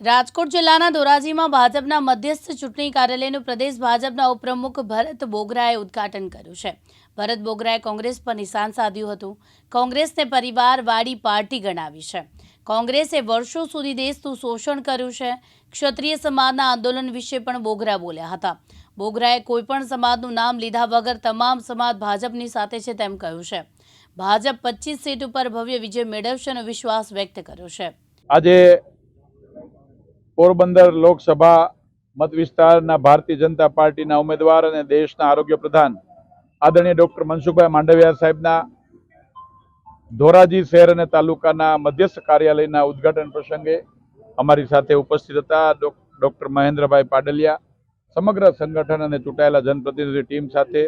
રાજકોટ જિલ્લાના ધોરાજીમાં ભાજપના મધ્યસ્થ ચૂંટણી કાર્યાલયનું પ્રદેશ ભાજપના ઉપપ્રમુખ ભરત બોગરાએ ઉદ્ઘાટન કર્યું છે। ભરત બોગરાએ કોંગ્રેસ પર નિશાન સાધ્યું હતું। કોંગ્રેસને પરિવારવાળી પાર્ટી ગણાવી છે। કોંગ્રેસે વર્ષો સુધી દેશનું શોષણ કર્યું છે। ક્ષત્રિય સમાજના આંદોલન વિશે પણ બોગરા બોલ્યા હતા। બોગરાએ કોઈપણ સમાજનું નામ લીધા વગર તમામ સમાજ ભાજપની સાથે છે તેમ કહ્યું છે। ભાજપ 25 સીટ ઉપર ભવ્ય વિજય મેળવશેનો વિશ્વાસ વ્યક્ત કર્યો છે। આજે પોરબંદર લોકસભા મત વિસ્તારના ભારતીય જનતા પાર્ટીના ઉમેદવાર અને દેશના આરોગ્ય પ્રધાન આદરણીય ડોક્ટર મનસુખભાઈ માંડવિયા સાહેબના ધોરાજી શહેર અને તાલુકાના મધ્યસ્થ કાર્યાલયના ઉદ્ઘાટન પ્રસંગે અમારી સાથે ઉપસ્થિત હતા ડોક્ટર મહેન્દ્રભાઈ પાડલિયા, સમગ્ર સંગઠન અને ચૂંટાયેલા જનપ્રતિનિધિ ટીમ સાથે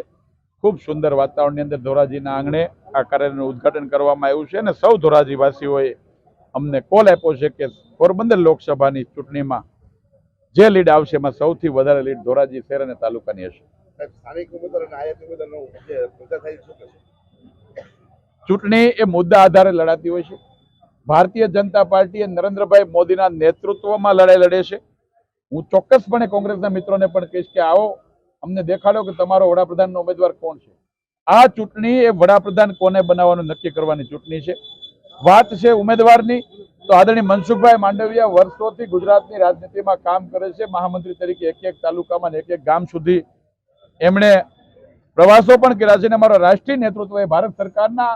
ખૂબ સુંદર વાતાવરણની અંદર ધોરાજીના આંગણે આ કાર્યાલયનું ઉદ્ઘાટન કરવામાં આવ્યું છે અને સૌ ધોરાજીવાસીઓએ અમને કોલ આપ્યો છે કે પોરબંદર લોકસભાની ચૂંટણીમાં જે લીડ આવશે એમાં સૌથી વધારે લીડ ધોરાજી શહેર અને તાલુકાની હશે। ચૂંટણી એ મુદ્દા આધારે લડાતી હોય છે। ભારતીય જનતા પાર્ટી નરેન્દ્રભાઈ મોદીના નેતૃત્વમાં લડાઈ લડે છે। હું ચોક્કસપણે કોંગ્રેસના મિત્રોને પણ કહીશ કે આવો અમને દેખાડો કે તમારો વડાપ્રધાનનો ઉમેદવાર કોણ છે। આ ચૂંટણી એ વડાપ્રધાન કોને બનાવવાનું નક્કી કરવાની ચૂંટણી છે। વાત છે ઉમેદવારની તો આદરણીય મનસુખભાઈ માંડવિયા વર્ષોથી ગુજરાતની રાજનીતિમાં કામ કરે છે। મહામંત્રી તરીકે એક તાલુકામાં એક ગામ સુધી એમણે પ્રવાસો પણ કર્યા છે અને અમારો રાષ્ટ્રીય નેતૃત્વ એ ભારત સરકારના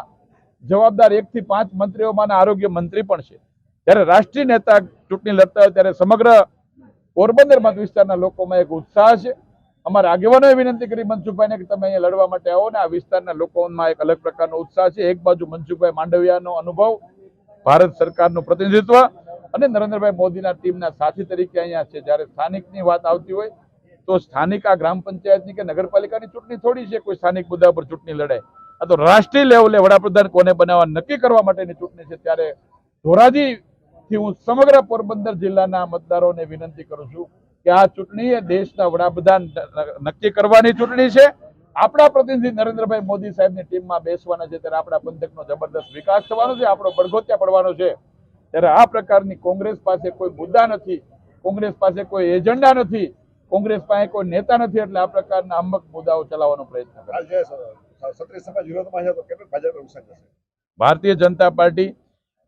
જવાબદાર 1 થી 5 મંત્રીઓમાંના આરોગ્ય મંત્રી પણ છે। જ્યારે રાષ્ટ્રીય નેતા ચૂંટણી લડતા હોય ત્યારે સમગ્ર પોરબંદર મત વિસ્તારના લોકોમાં એક ઉત્સાહ છે। અમારા આગેવાનોએ વિનંતી કરી મનસુખભાઈને કે તમે અહીંયા લડવા માટે આવો ને આ વિસ્તારના લોકોમાં એક અલગ પ્રકારનો ઉત્સાહ છે। એક બાજુ મનસુખભાઈ માંડવિયાનો અનુભવ, ભારત સરકારનું પ્રતિનિધિત્વ અને નરેન્દ્રભાઈ મોદીના ટીમના સાથી તરીકે અહીંયા છે। જ્યારે સ્થાનિકની વાત આવતી હોય તો સ્થાનિક આ ગ્રામ પંચાયતની કે નગરપાલિકાની ચૂંટણી થોડી છે કોઈ સ્થાનિક મુદ્દા પર ચૂંટણી લડાય। આ તો રાષ્ટ્રીય લેવલે વડાપ્રધાન કોને બનાવવા નક્કી કરવા માટેની ચૂંટણી છે। ત્યારે ધોરાજીથી હું સમગ્ર પોરબંદર જિલ્લાના મતદારોને વિનંતી કરું છું કે આ ચૂંટણી એ દેશના વડાપ્રધાન નક્કી કરવાની ચૂંટણી છે। આપણા પ્રતિનિધિ નરેન્દ્રભાઈ મોદી સાહેબની ટીમમાં બેસવાના છે ત્યારે આપણા પંથકનો જબરદસ્ત વિકાસ થવાનો છે, આપણો બળગોત્યા પડવાનો છે। ત્યારે આ પ્રકારની કોંગ્રેસ પાસે કોઈ મુદ્દા નથી, કોંગ્રેસ પાસે કોઈ એજન્ડા નથી, કોંગ્રેસ પાસે કોઈ નેતા નથી, એટલે આ પ્રકારના અમુક મુદ્દાઓ ચલાવવાનો પ્રયત્ન કરે। ભારતીય જનતા પાર્ટી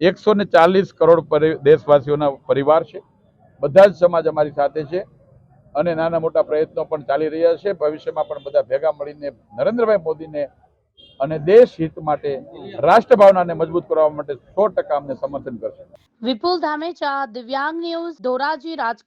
140 કરોડ દેશવાસીઓના પરિવાર છે। બધા જ સમાજ અમારી સાથે છે અને નાના મોટા પ્રયત્નો પણ ચાલી રહ્યા છે। ભવિષ્યમાં પણ બધા ભેગા મળીને નરેન્દ્રભાઈ મોદીને અને દેશ હિત માટે, રાષ્ટ્રભાવનાને મજબૂત કરવા માટે 100% અમને સમર્થન કરશે। વિપુલ ધામેચા, દિવ્યાંગ ન્યૂઝ, ધોરાજી, રાજકોટ।